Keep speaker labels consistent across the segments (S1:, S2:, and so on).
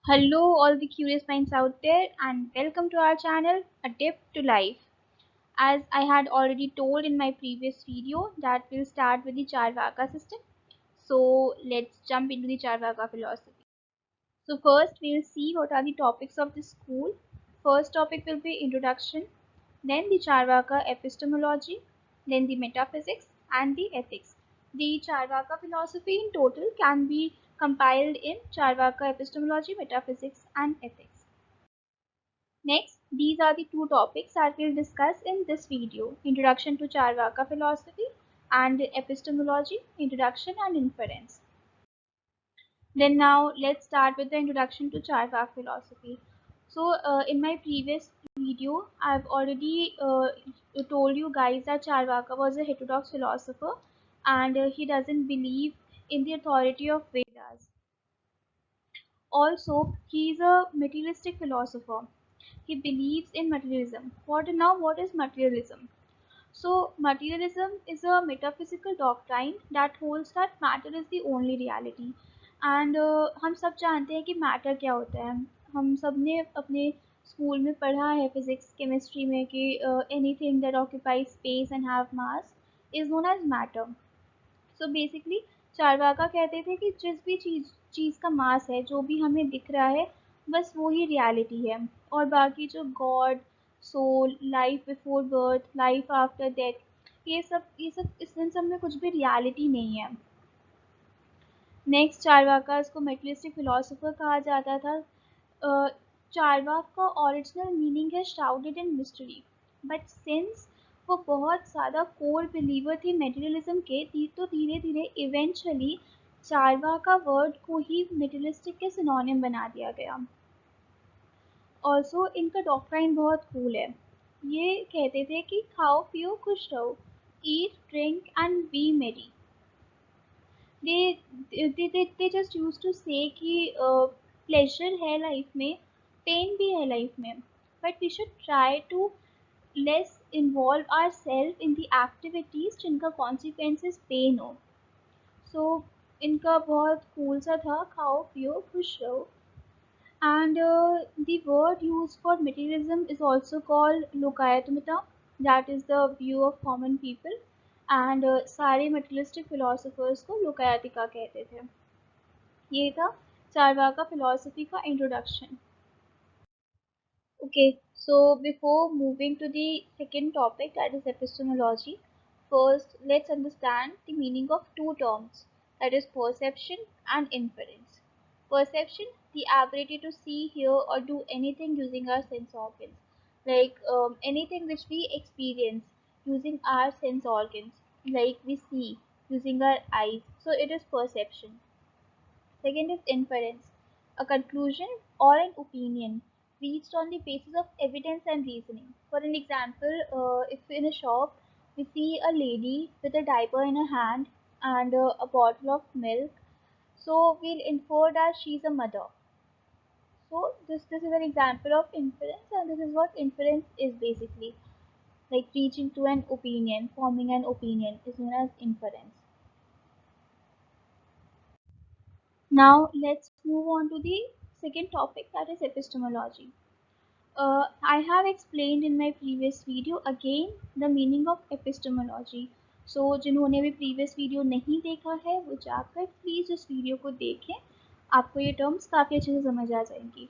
S1: Hello, all the curious minds out there, and welcome to our channel, A Tip to Life. As I had already told in my previous video, that we'll start with the Charvaka system. So let's jump into the Charvaka philosophy. So first, we'll see what are the topics of the school. First topic will be introduction, then the Charvaka epistemology, then the metaphysics and the ethics. The Charvaka philosophy in total can be compiled in Charvaka epistemology, metaphysics and ethics. Next, these are the two topics that we'll discuss in this video: introduction to Charvaka philosophy and epistemology, introduction and inference. Then now let's start with the introduction to Charvak philosophy. So in my previous video, I've already told you guys that Charvaka was a heterodox philosopher and he doesn't believe in the authority of Vedas. Also, he's a materialistic philosopher. He believes in materialism. What is materialism? So materialism is a metaphysical doctrine that holds that matter is the only reality. And हम सब जानते हैं कि matter क्या होता है. हम सब ने अपने स्कूल में पढ़ा है फिजिक्स केमिस्ट्री में कि anything that occupies space and have mass is known as matter. So basically Charvaka कहते थे कि जिस भी चीज़ का मास है, जो भी हमें दिख रहा है, बस वो ही रियलिटी है. और बाकी जो God, soul, life before birth, life after death, ये सब इन सब में कुछ भी रियलिटी नहीं है. नेक्स्ट चारवाका, इसको मेटलिस्टिक फिलोसोफर कहा जाता था. चारवाक का ओरिजिनल मीनिंग है shrouded in mystery, but since वो बहुत ज़्यादा कोर बिलीवर थे मेटेरियलिज्म के, तो धीरे धीरे इवेंचुअली चारवाका वर्ड को ही मेटेरियलिस्टिक के सिनोनिम बना दिया गया. ऑल्सो इनका डॉक्ट्राइन बहुत कूल है. ये कहते थे कि खाओ पियो खुश रहो, eat drink and be merry. they just used to say कि प्लेजर है लाइफ में, पेन भी है लाइफ में, but we should try to less involve our self in the activities जिनका कॉन्सिक्वेंसेस पेन हो. सो इनका बहुत कूल सा था, खाओ पियो खुश रहो. And the word used for materialism is also called Lokayatmata, that is the view of common people. And सारे materialistic philosophers को लोकायतिका कहते थे. ये था चारवाका philosophy का introduction. Okay, so before moving to the second topic, that is epistemology, first let's understand the meaning of two terms, that is perception and inference. Perception, the ability to see, hear, or do anything using our sense organs, like anything which we experience using our sense organs, like we see using our eyes. So it is perception. Second is inference, a conclusion or an opinion reached on the basis of evidence and reasoning. For an example, if in a shop we see a lady with a diaper in her hand and a bottle of milk, so we'll infer that she's a mother. So this is an example of inference, and this is what inference is basically. Like reaching to an opinion, forming an opinion is known as inference. Now let's move on to the second topic, that is epistemology. I have explained in my previous video again the meaning of epistemology. So जिन्होंने भी previous video नहीं देखा है वो जाकर please उस video को देखें, आपको ये टर्म्स काफ़ी अच्छे से समझ आ जाएंगी.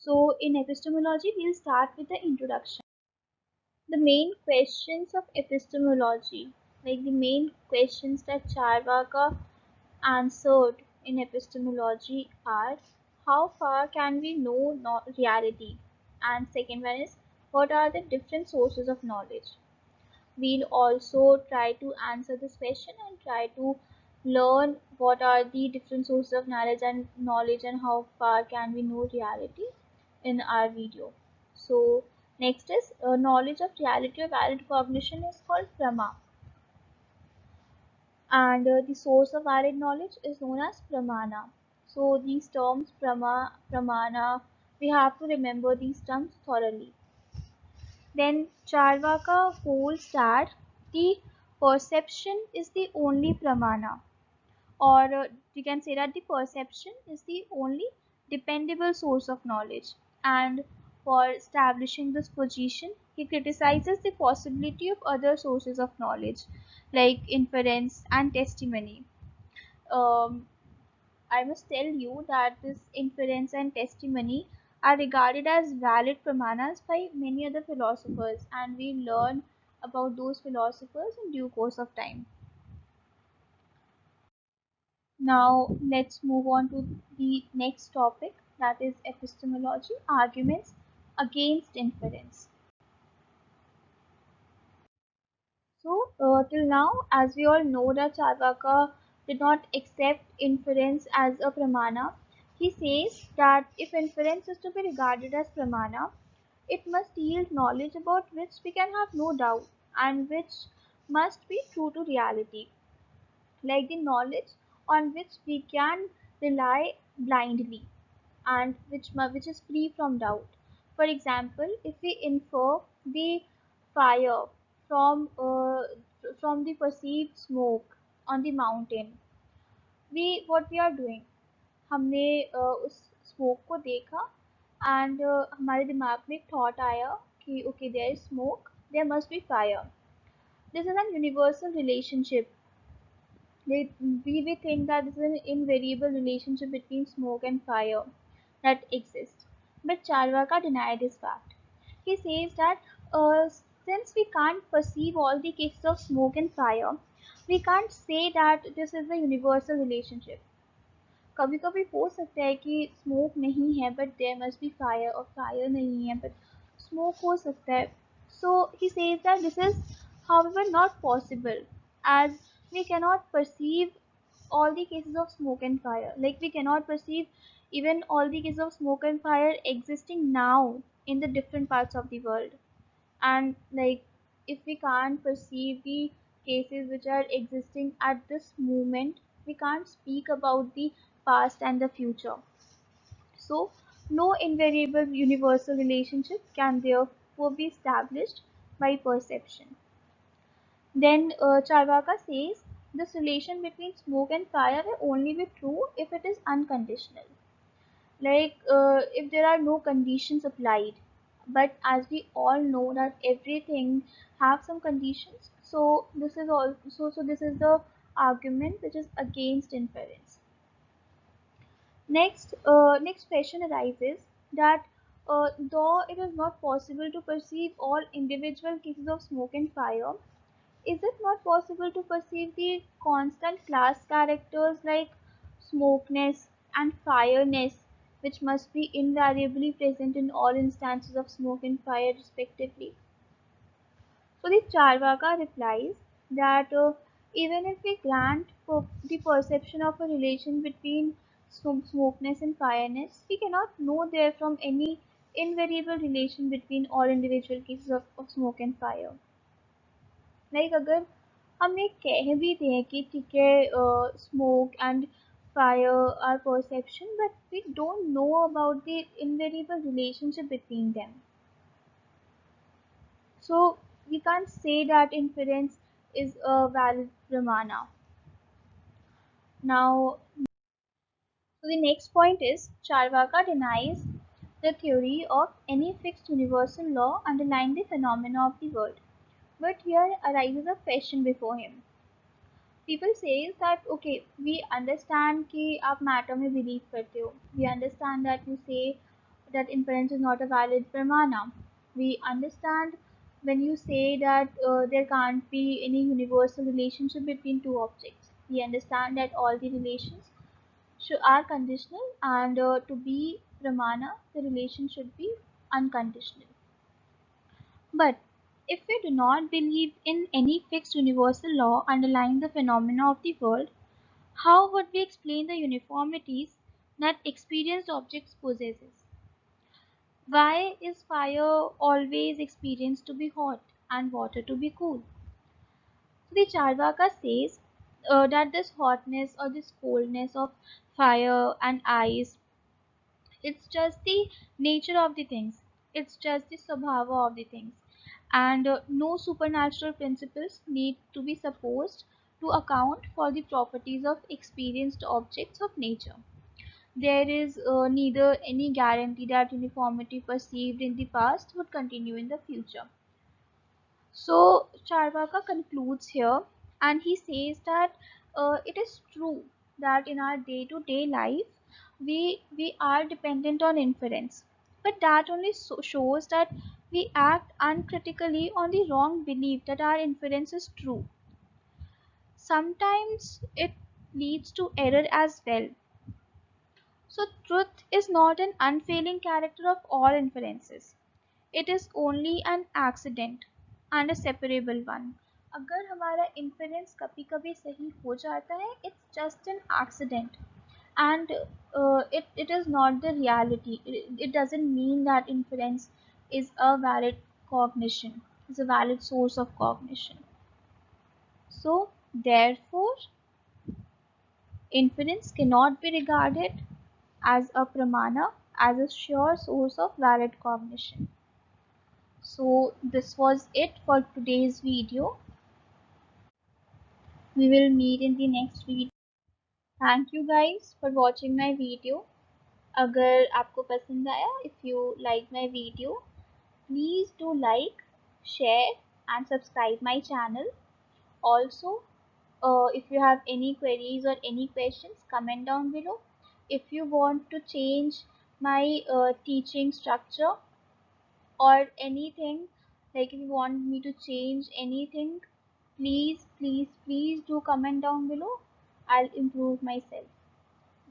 S1: So in epistemology we'll start with the introduction. The main questions of epistemology, like the main questions that Charvaka answered in epistemology are: how far can we know reality? And second one is, what are the different sources of knowledge? We'll also try to answer this question and try to learn what are the different sources of knowledge and how far can we know reality in our video. So next is knowledge of reality or valid cognition is called prama, and the source of valid knowledge is known as pramana. So these terms pramana, we have to remember these terms thoroughly. Then Charvaka holds that the perception is the only pramana. or we can say that the perception is the only dependable source of knowledge. And for establishing this position, he criticizes the possibility of other sources of knowledge like inference and testimony. um, I must tell you that this inference and testimony are regarded as valid pramanas by many other philosophers, and we learn about those philosophers in due course of time. Now, let's move on to the next topic, that is epistemology, arguments against inference. So, till now, as we all know, that Charvaka did not accept inference as a pramana. He says that if inference is to be regarded as pramana, it must yield knowledge about which we can have no doubt and which must be true to reality, like the knowledge on which we can rely blindly and which is free from doubt. For example, if we infer the fire from from the perceived smoke on the mountain, we what we are doing, हमने उस smoke को देखा and हमारे दिमाग में एक thought आया कि okay there is smoke, there must be fire. This is an universal relationship. We think that this is an invariable relationship between smoke and fire that exists. But Charvaka denied this fact. He says that since we can't perceive all the cases of smoke and fire, we can't say that this is a universal relationship. कभी कभी हो सकता है कि smoke नहीं है but there must be fire, और fire नहीं है बट स्मोक हो सकता है. So he says that this is however not possible, as we cannot perceive all the cases of smoke and fire, like we cannot perceive even all the cases of smoke and fire existing now in the different parts of the world. And like if we can't perceive the cases which are existing at this moment, we can't speak about the past and the future. So no invariable universal relationship can therefore be established by perception. Then Charvaka says this relation between smoke and fire will only be true if it is unconditional, like if there are no conditions applied. But as we all know that everything have some conditions, so this is the argument which is against inference. Next question arises that though it is not possible to perceive all individual cases of smoke and fire, is it not possible to perceive the constant class characters like smokeness and fireness, which must be invariably present in all instances of smoke and fire, respectively? So the Charvaka replies that even if we grant the perception of a relation between smokeness and fireness, we cannot know therefrom any invariable relation between all individual cases of smoke and fire. Like अगर हम ये कह भी दें कि ठीक है smoke and fire are perception, but we don't know about the invariable relationship between them, so we can't say that inference is a valid pramana. Now, so the next point is Charvaka denies the theory of any fixed universal law underlying the phenomena of the world. But here arises a question before him. People says that okay, we understand कि आप matter में believe करते हो, we understand that you say that inference is not a valid pramana, we understand when you say that there can't be any universal relationship between two objects, we understand that all the relations are conditional, and to be pramana the relation should be unconditional. But if we do not believe in any fixed universal law underlying the phenomena of the world, how would we explain the uniformities that experienced objects possesses? Why is fire always experienced to be hot and water to be cool? So the Charvaka says that this hotness or this coldness of fire and ice, it's just the nature of the things. It's just the swabhava of the things. And no supernatural principles need to be supposed to account for the properties of experienced objects of nature. There is neither any guarantee that uniformity perceived in the past would continue in the future. So Charvaka concludes here, and he says that it is true that in our day-to-day life we are dependent on inference, but that only shows that we act uncritically on the wrong belief that our inference is true. Sometimes it leads to error as well. So truth is not an unfailing character of all inferences. It is only an accident and a separable one. अगर हमारा inference कभी कभी सही हो जाता है, it's just an accident, and it is not the reality. It doesn't mean that inference is a valid cognition, is a valid source of cognition. So therefore, inference cannot be regarded as a pramana, as a sure source of valid cognition. So this was it for today's video. We will meet in the next video. Thank you guys for watching my video. अगर आपको पसंद आया, if you like my video, please do like, share and subscribe my channel. Also, if you have any queries or any questions, comment down below. If you want to change my teaching structure or anything, like if you want me to change anything, please do comment down below. I'll improve myself.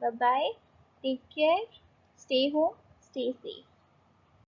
S1: Bye bye, take care, stay home, stay safe.